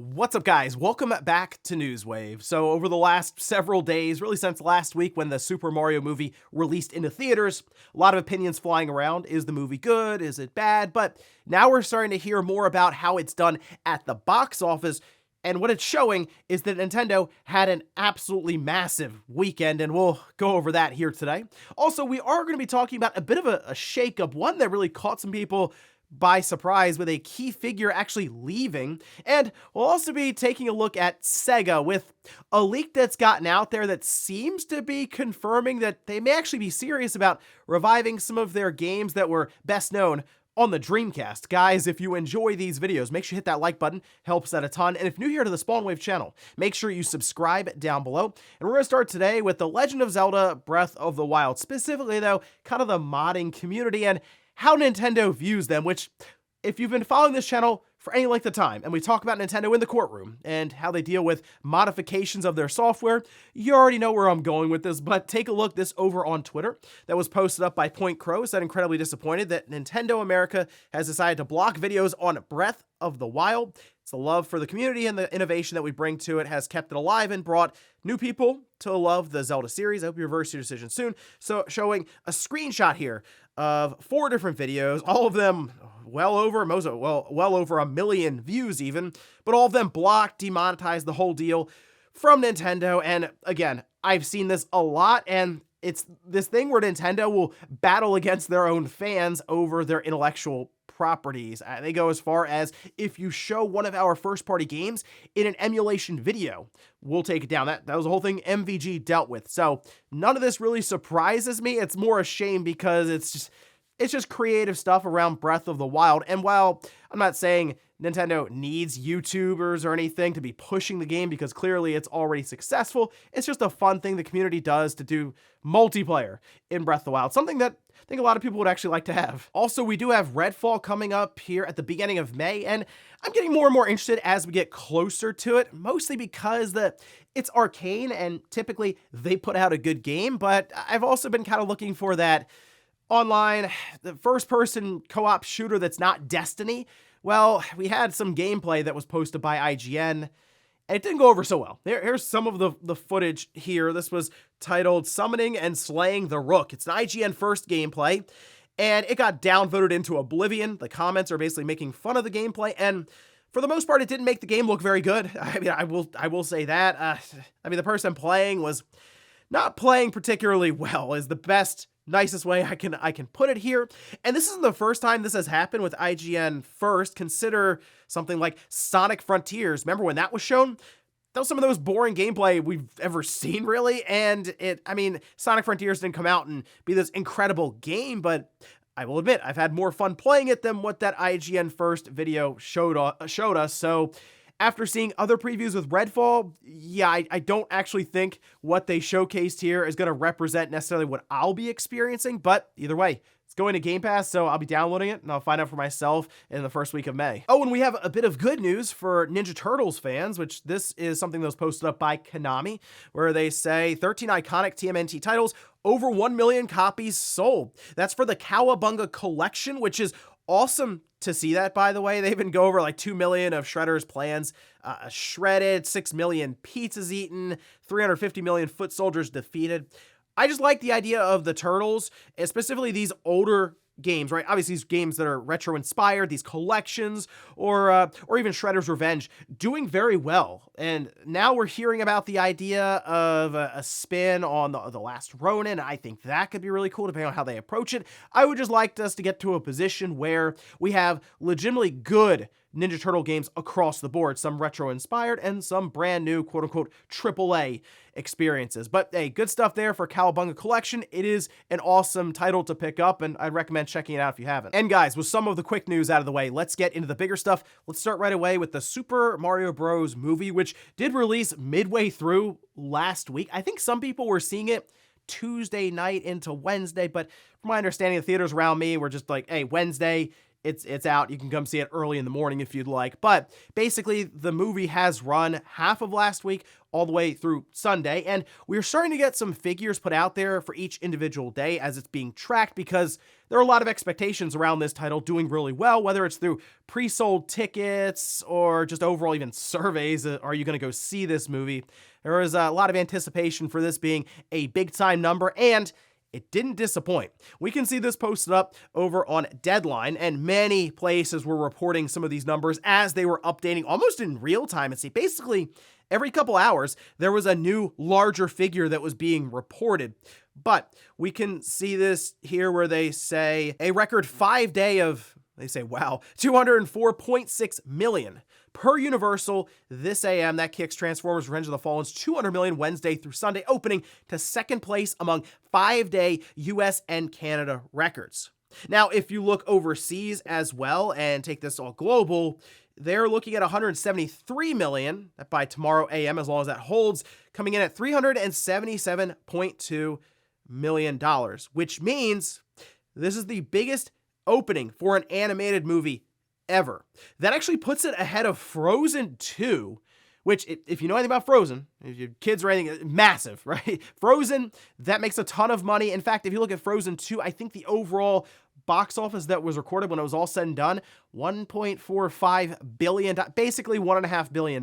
What's up, guys? Welcome back to Newswave. So over the last several days, really since last week when the Super Mario movie released into theaters, a lot of opinions flying around. Is the movie good? Is it bad? But now we're starting to hear more about how it's done at the box office. And what it's showing is that Nintendo had an absolutely massive weekend, and we'll go over that here today. Also, we are going to be talking about a bit of a shakeup, one that really caught some people by surprise with a key figure actually leaving. And we'll also be taking a look at Sega with a leak that's gotten out there that seems to be confirming that they may actually be serious about reviving some of their games that were best known on the Dreamcast. Guys, if you enjoy these videos, make sure you hit that like button, helps out a ton. And if new here to the SpawnWave channel, make sure you subscribe down below. And we're going to start today with The Legend of Zelda Breath of the Wild, specifically though, kind of the modding community and how Nintendo views them, which, if you've been following this channel for any length of time, and we talk about Nintendo in the courtroom and how they deal with modifications of their software, you already know where I'm going with this, but take a look this over on Twitter that was posted up by Point Crow. Said incredibly disappointed that Nintendo America has decided to block videos on Breath of the Wild. It's the love for the community and the innovation that we bring to it has kept it alive and brought new people to love the Zelda series. I hope you reverse your decision soon. So showing a screenshot here of 4 different videos, all of them well over 1 million views even, but all of them blocked, demonetized, the whole deal from Nintendo. And again, I've seen this a lot, and it's this thing where Nintendo will battle against their own fans over their intellectual properties. They go as far as, if you show one of our first-party games in an emulation video, we'll take it down. That was the whole thing MVG dealt with. So none of this really surprises me. It's more a shame because it's just creative stuff around Breath of the Wild. And while I'm not saying Nintendo needs YouTubers or anything to be pushing the game because clearly it's already successful, it's just a fun thing the community does to do multiplayer in Breath of the Wild, something that I think a lot of people would actually like to have. Also, we do have Redfall coming up here at the beginning of May, and I'm getting more and more interested as we get closer to it, mostly because it's Arcane and typically they put out a good game, but I've also been kind of looking for that online, the first-person co-op shooter that's not Destiny. Well, we had some gameplay that was posted by IGN, and it didn't go over so well. Here's some of the footage here. This was titled Summoning and Slaying the Rook. It's an IGN first gameplay, and it got downvoted into oblivion. The comments are basically making fun of the gameplay, and for the most part, it didn't make the game look very good. I mean, I will say that. The person playing was not playing particularly well, is the nicest way I can put it here. And this isn't the first time this has happened with IGN first. Consider something like Sonic Frontiers. Remember when that was shown? That was some of the most boring gameplay we've ever seen, really. And Sonic Frontiers didn't come out and be this incredible game, but I will admit, I've had more fun playing it than what that IGN first video showed us. So after seeing other previews with Redfall, yeah, I don't actually think what they showcased here is going to represent necessarily what I'll be experiencing, but either way, it's going to Game Pass, so I'll be downloading it, and I'll find out for myself in the first week of May. Oh, and we have a bit of good news for Ninja Turtles fans, which this is something that was posted up by Konami, where they say 13 iconic TMNT titles, over 1 million copies sold. That's for the Cowabunga collection, which is awesome to see that, by the way. They even go over like 2 million of Shredder's plans shredded, 6 million pizzas eaten, 350 million foot soldiers defeated. I just like the idea of the Turtles, and specifically these older games, right? Obviously, these games that are retro-inspired, these collections, or even Shredder's Revenge, doing very well. And now we're hearing about the idea of a spin on the Last Ronin. I think that could be really cool, depending on how they approach it. I would just like us to get to a position where we have legitimately good Ninja Turtle games across the board, some retro-inspired and some brand new, quote-unquote, AAA experiences. But hey, good stuff there for Cowabunga Collection. It is an awesome title to pick up, and I'd recommend checking it out if you haven't. And guys, with some of the quick news out of the way, let's get into the bigger stuff. Let's start right away with the Super Mario Bros. Movie, which did release midway through last week. I think some people were seeing it Tuesday night into Wednesday, but from my understanding, the theaters around me were just like, hey, Wednesday it's out. You can come see it early in the morning if you'd like. But basically, the movie has run half of last week all the way through Sunday, and we're starting to get some figures put out there for each individual day as it's being tracked, because there are a lot of expectations around this title doing really well, whether it's through pre-sold tickets or just overall even surveys. Are you going to go see this movie? There is a lot of anticipation for this being a big-time number, and it didn't disappoint. We can see this posted up over on Deadline, and many places were reporting some of these numbers as they were updating almost in real time. And see, basically, every couple hours, there was a new, larger figure that was being reported. But we can see this here where they say a record 5-day of, they say, wow, 204.6 million. Per Universal, this AM, that kicks Transformers Revenge of the Fallen's 200 million Wednesday through Sunday opening to second place among 5-day US and Canada records. Now, if you look overseas as well and take this all global, they're looking at 173 million by tomorrow AM, as long as that holds, coming in at $377.2 million, which means this is the biggest opening for an animated movie ever. That actually puts it ahead of Frozen 2, which, if you know anything about Frozen, if your kids are anything, massive, right? Frozen, that makes a ton of money. In fact, if you look at Frozen 2, I think the overall box office that was recorded when it was all said and done, $1.45 billion, basically $1.5 billion.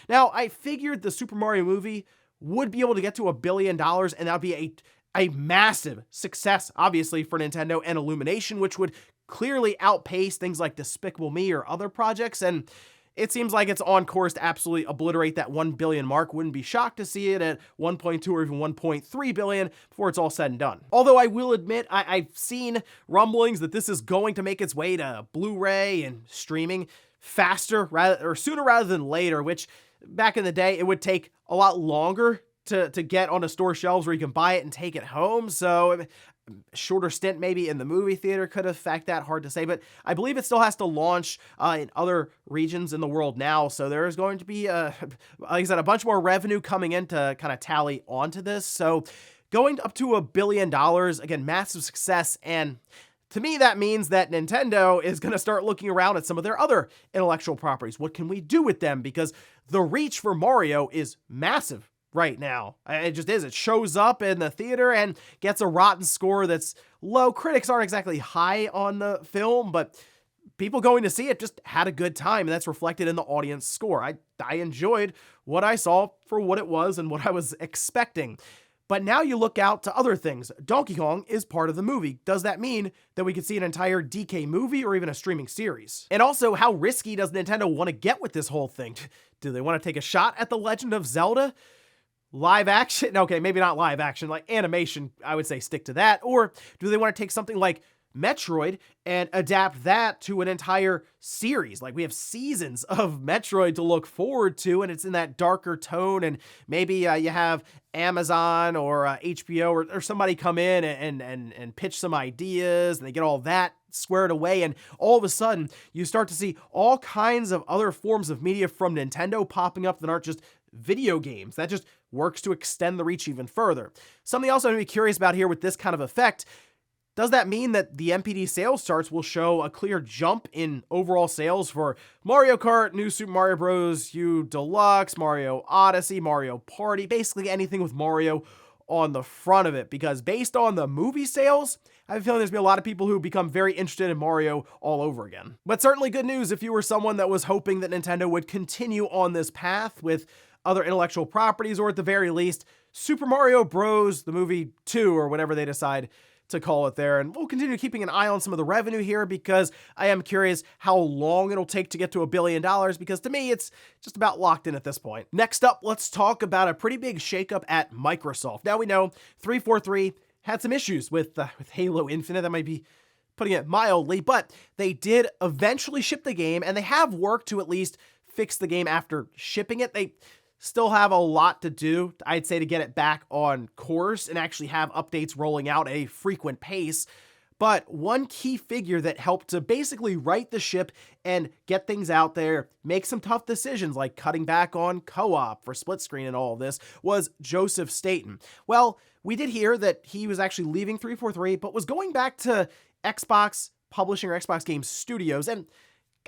Now, I figured the Super Mario movie would be able to get to $1 billion, and that would be a massive success, obviously, for Nintendo and Illumination, which would clearly outpace things like Despicable Me or other projects, and it seems like it's on course to absolutely obliterate that 1 billion mark. Wouldn't be shocked to see it at 1.2 or even 1.3 billion before it's all said and done. Although I will admit, I've seen rumblings that this is going to make its way to Blu-ray and streaming faster sooner rather than later, which back in the day, it would take a lot longer to get on the store shelves where you can buy it and take it home. So shorter stint maybe in the movie theater could affect that, hard to say, but I believe it still has to launch in other regions in the world now, so there is going to be, like I said, a bunch more revenue coming in to kind of tally onto this. So going up to $1 billion, again, massive success, and to me, that means that Nintendo is going to start looking around at some of their other intellectual properties. What can we do with them? Because the reach for Mario is massive right now. It just is. It shows up in the theater and gets a rotten score that's low. Critics aren't exactly high on the film, but people going to see it just had a good time, and that's reflected in the audience score. I enjoyed what I saw for what it was and what I was expecting. But now you look out to other things. Donkey Kong is part of the movie. Does that mean that we could see an entire DK movie or even a streaming series? And also, how risky does Nintendo want to get with this whole thing? Do they want to take a shot at The Legend of Zelda? Live action? Okay, maybe not live action, like animation, I would say stick to that. Or do they want to take something like Metroid and adapt that to an entire series? Like, we have seasons of Metroid to look forward to, and it's in that darker tone, and maybe you have Amazon or HBO or somebody come in and pitch some ideas, and they get all that squared away, and all of a sudden you start to see all kinds of other forms of media from Nintendo popping up that aren't just video games. That just works to extend the reach even further. Something else I'm going to be curious about here with this kind of effect, does that mean that the MPD sales charts will show a clear jump in overall sales for Mario Kart, New Super Mario Bros. U Deluxe, Mario Odyssey, Mario Party, basically anything with Mario on the front of it? Because based on the movie sales, I have a feeling there's been a lot of people who become very interested in Mario all over again. But certainly good news if you were someone that was hoping that Nintendo would continue on this path with other intellectual properties, or at the very least, Super Mario Bros. The movie 2, or whatever they decide to call it there. And we'll continue keeping an eye on some of the revenue here, because I am curious how long it'll take to get to $1 billion, because to me, it's just about locked in at this point. Next up, let's talk about a pretty big shakeup at Microsoft. Now we know 343 had some issues with Halo Infinite. That might be putting it mildly, but they did eventually ship the game, and they have worked to at least fix the game after shipping it. They still have a lot to do, I'd say, to get it back on course and actually have updates rolling out at a frequent pace. But one key figure that helped to basically right the ship and get things out there, make some tough decisions like cutting back on co-op for split screen and all of this, was Joseph Staten. Well, we did hear that he was actually leaving 343, but was going back to Xbox, publishing or Xbox Game Studios, and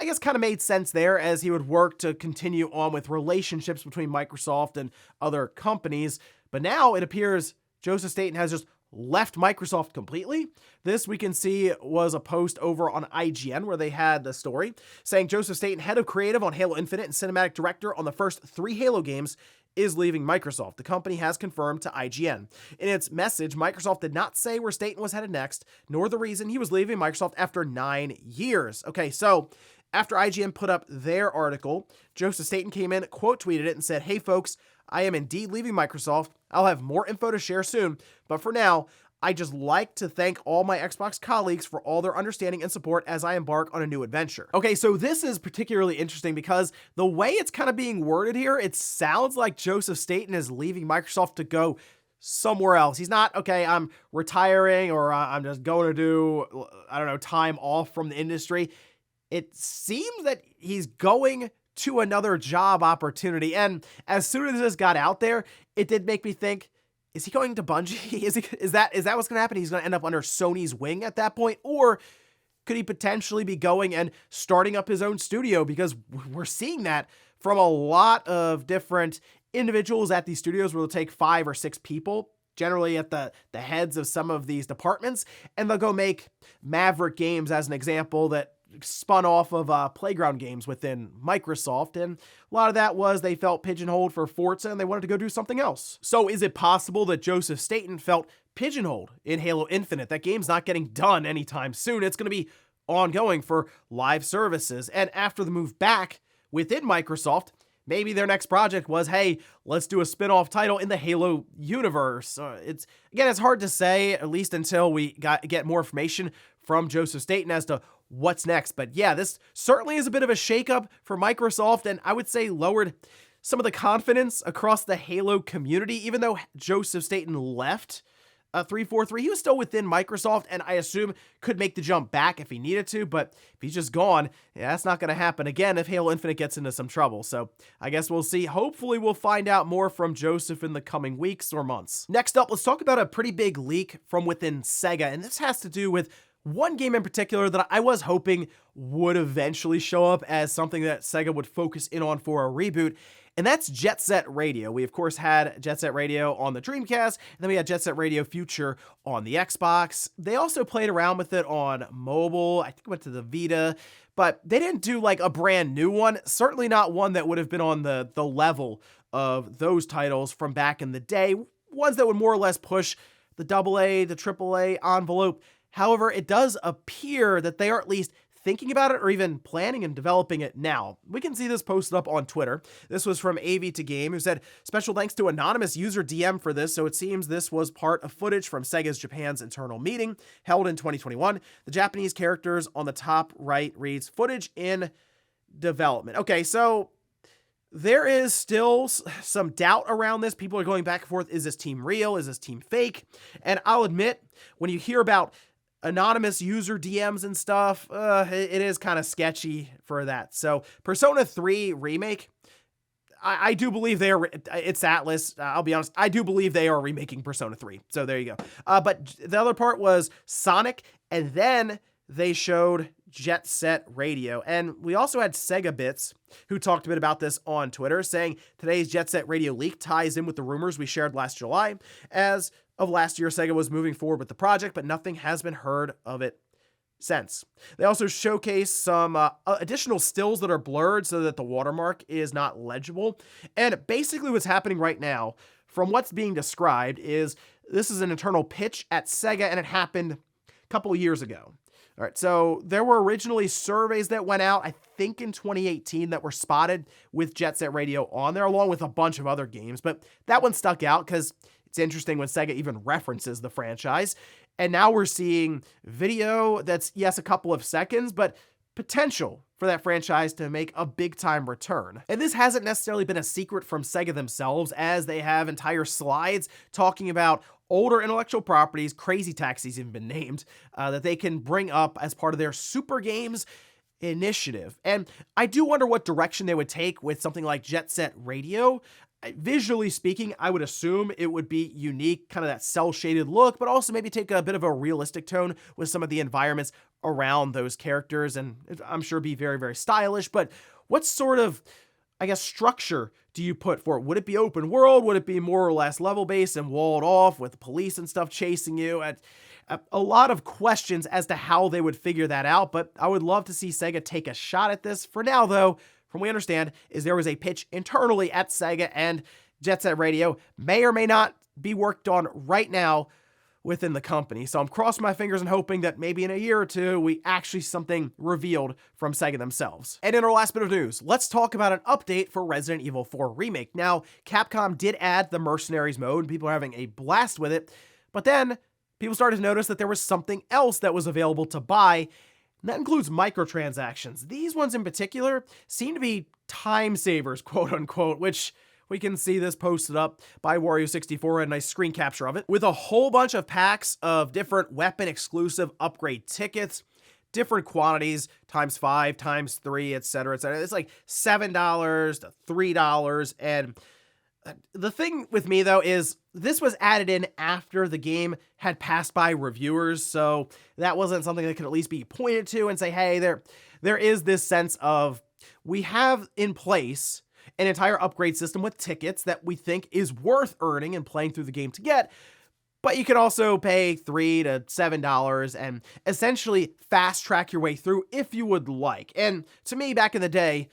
I guess kind of made sense there as he would work to continue on with relationships between Microsoft and other companies. But now it appears Joseph Staten has just left Microsoft completely. This we can see was a post over on IGN where they had the story saying Joseph Staten, head of creative on Halo Infinite and cinematic director on the first 3 Halo games, is leaving Microsoft. The company has confirmed to IGN. In its message, Microsoft did not say where Staten was headed next, nor the reason he was leaving Microsoft after 9 years. Okay, so after IGN put up their article, Joseph Staten came in, quote tweeted it, and said, "Hey folks, I am indeed leaving Microsoft. I'll have more info to share soon, but for now, I just like to thank all my Xbox colleagues for all their understanding and support as I embark on a new adventure." Okay, so this is particularly interesting because the way it's kind of being worded here, it sounds like Joseph Staten is leaving Microsoft to go somewhere else. He's not, okay, I'm retiring or I'm just going to do, I don't know, time off from the industry. It seems that he's going to another job opportunity. And as soon as this got out there, it did make me think, is he going to Bungie? Is that what's going to happen? He's going to end up under Sony's wing at that point? Or could he potentially be going and starting up his own studio? Because we're seeing that from a lot of different individuals at these studios where they'll take 5 or 6 people, generally at the heads of some of these departments, and they'll go make Maverick Games as an example that spun off of Playground Games within Microsoft, and a lot of that was they felt pigeonholed for Forza and they wanted to go do something else. So is it possible that Joseph Staten felt pigeonholed in Halo Infinite? That game's not getting done anytime soon. It's going to be ongoing for live services, and after the move back within Microsoft, maybe their next project was, hey, let's do a spin-off title in the Halo universe. It's hard to say, at least until we get more information from Joseph Staten as to what's next. But yeah, this certainly is a bit of a shakeup for Microsoft, and I would say lowered some of the confidence across the Halo community. Even though Joseph Staten left 343, he was still within Microsoft, and I assume could make the jump back if he needed to, but if he's just gone, yeah, that's not going to happen again if Halo Infinite gets into some trouble. So I guess we'll see. Hopefully we'll find out more from Joseph in the coming weeks or months. Next up, let's talk about a pretty big leak from within Sega, and this has to do with one game in particular that I was hoping would eventually show up as something that Sega would focus in on for a reboot, and that's Jet Set Radio. We, of course, had Jet Set Radio on the Dreamcast, and then we had Jet Set Radio Future on the Xbox. They also played around with it on mobile. I think it went to the Vita, but they didn't do like a brand new one, certainly not one that would have been on the level of those titles from back in the day, ones that would more or less push the AA, the AAA envelope. However, it does appear that they are at least thinking about it or even planning and developing it now. We can see this posted up on Twitter. This was from AV to Game, who said, "Special thanks to anonymous user DM for this, so it seems this was part of footage from Sega's Japan's internal meeting held in 2021. The Japanese characters on the top right reads, footage in development." Okay, so there is still some doubt around this. People are going back and forth. Is this team real? Is this team fake? And I'll admit, when you hear about anonymous user DMs and stuff, it is kind of sketchy for that. So Persona 3 Remake, I do believe they are, it's Atlas, I'll be honest, I do believe they are remaking Persona 3. So there you go. But the other part was Sonic, and then they showed Jet Set Radio. And we also had Sega Bits, who talked a bit about this on Twitter, saying today's Jet Set Radio leak ties in with the rumors we shared last July. As of last year, Sega was moving forward with the project, but nothing has been heard of it since. They also showcase some additional stills that are blurred so that the watermark is not legible. And basically what's happening right now, from what's being described, is this is an internal pitch at Sega, and it happened a couple years ago. All right, so there were originally surveys that went out, I think in 2018, that were spotted with Jet Set Radio on there, along with a bunch of other games. But that one stuck out because it's interesting when Sega even references the franchise. And now we're seeing video that's, yes, a couple of seconds, but potential for that franchise to make a big-time return. And this hasn't necessarily been a secret from Sega themselves, as they have entire slides talking about older intellectual properties, Crazy Taxi's even been named, that they can bring up as part of their super games. initiative. And I do wonder what direction they would take with something like Jet Set Radio. Visually speaking, I would assume it would be unique, kind of that cel-shaded look, but also maybe take a bit of a realistic tone with some of the environments around those characters, and I'm sure be very, very stylish. But what sort of, I guess, structure do you put for it? Would it be open world? Would it be more or less level-based and walled off with police and stuff chasing you? A lot of questions as to how they would figure that out, but I would love to see Sega take a shot at this. For now, though, from what we understand, is there was a pitch internally at Sega, and Jet Set Radio may or may not be worked on right now within the company. So I'm crossing my fingers and hoping that maybe in a year or two, we actually see something revealed from Sega themselves. And in our last bit of news, let's talk about an update for Resident Evil 4 Remake. Now, Capcom did add the Mercenaries mode, and people are having a blast with it, but then people started to notice that there was something else that was available to buy, and that includes microtransactions. These ones in particular seem to be time savers, quote unquote, which we can see this posted up by Wario64, a nice screen capture of it, with a whole bunch of packs of different weapon exclusive upgrade tickets, different quantities, ×5, ×3, etc., etc. It's like $7 to $3, and the thing with me, though, is this was added in after the game had passed by reviewers, so that wasn't something that could at least be pointed to and say, hey, there is this sense of, we have in place an entire upgrade system with tickets that we think is worth earning and playing through the game to get, but you can also pay $3 to $7 and essentially fast track your way through if you would like. And to me, back in the day,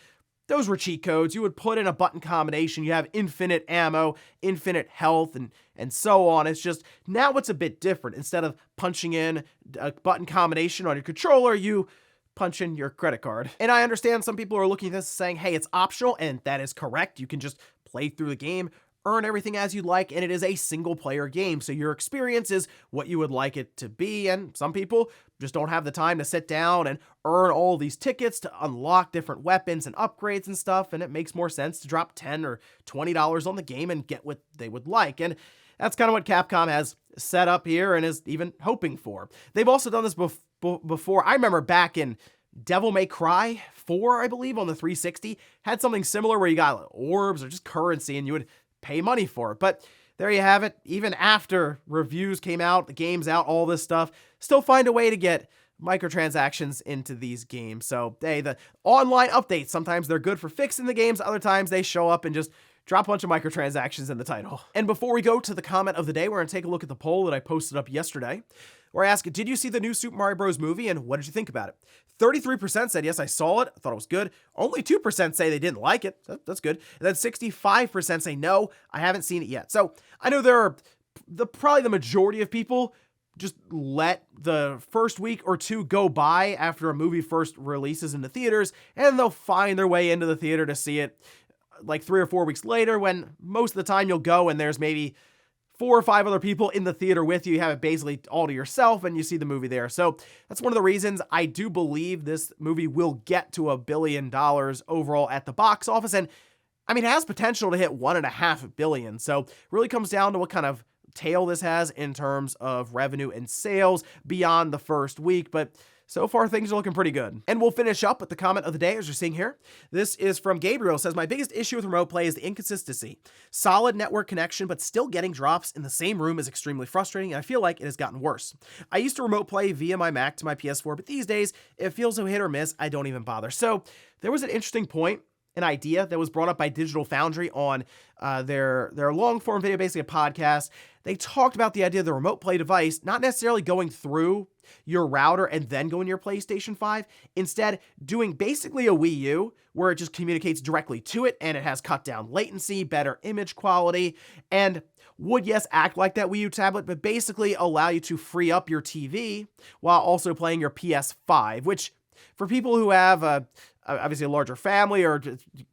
those were cheat codes. You would put in a button combination, you have infinite ammo, infinite health, and so on. It's just, now it's a bit different. Instead of punching in a button combination on your controller, you punch in your credit card. And I understand some people are looking at this saying, hey, it's optional, and that is correct. You can just play through the game, earn everything as you like, and it is a single player game, so your experience is what you would like it to be. And some people just don't have the time to sit down and earn all these tickets to unlock different weapons and upgrades and stuff, and it makes more sense to drop $10 or $20 on the game and get what they would like. And that's kind of what Capcom has set up here and is even hoping for. They've also done this before. I remember back in Devil May Cry 4, I believe, on the 360, had something similar where you got orbs or just currency and you would pay money for it. But there you have it. Even after reviews came out, the game's out, all this stuff, still find a way to get microtransactions into these games. So, hey, the online updates, sometimes they're good for fixing the games, other times they show up and just drop a bunch of microtransactions in the title. And before we go to the comment of the day, we're going to take a look at the poll that I posted up yesterday, where I asked, did you see the new Super Mario Bros. Movie, and what did you think about it? 33% said, yes, I saw it, I thought it was good. Only 2% say they didn't like it. That's good. And then 65% say, no, I haven't seen it yet. So I know there are probably the majority of people just let the first week or two go by after a movie first releases into theaters, and they'll find their way into the theater to see it like 3 or 4 weeks later, when most of the time you'll go and there's maybe 4 or 5 other people in the theater with you. You have it basically all to yourself and you see the movie there. So that's one of the reasons I do believe this movie will get to $1 billion overall at the box office. And I mean, it has potential to hit $1.5 billion. So it really comes down to what kind of tail this has in terms of revenue and sales beyond the first week. But so far, things are looking pretty good. And we'll finish up with the comment of the day, as you're seeing here. This is from Gabriel. It says, my biggest issue with remote play is the inconsistency. Solid network connection, but still getting drops in the same room is extremely frustrating, and I feel like it has gotten worse. I used to remote play via my Mac to my PS4, but these days, it feels so hit or miss, I don't even bother. So there was an interesting point, an idea that was brought up by Digital Foundry on their long-form video, basically a podcast. They talked about the idea of the remote play device not necessarily going through your router and then going to your PlayStation 5. Instead, doing basically a Wii U, where it just communicates directly to it, and it has cut down latency, better image quality, and would, yes, act like that Wii U tablet, but basically allow you to free up your TV while also playing your PS5, which for people who have obviously a larger family or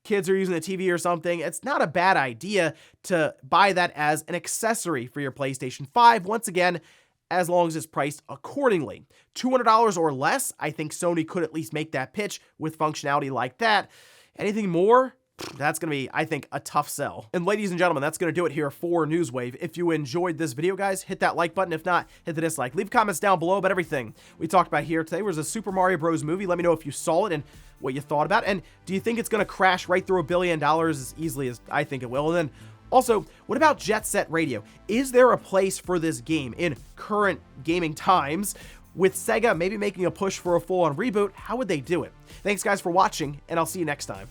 kids are using a TV or something, it's not a bad idea to buy that as an accessory for your PlayStation 5. Once again, as long as it's priced accordingly. $200 or less, I think Sony could at least make that pitch with functionality like that. Anything more, That's going to be, I think, a tough sell. And ladies and gentlemen, that's going to do it here for Newswave. If you enjoyed this video, guys, hit that like button. If not, hit the dislike. Leave comments down below about everything we talked about here today. Was a Super Mario Bros. Movie. Let me know if you saw it and what you thought about it. And do you think it's going to crash right through $1 billion as easily as I think it will? And then also, what about Jet Set Radio? Is there a place for this game in current gaming times? With Sega maybe making a push for a full-on reboot, how would they do it? Thanks, guys, for watching, and I'll see you next time.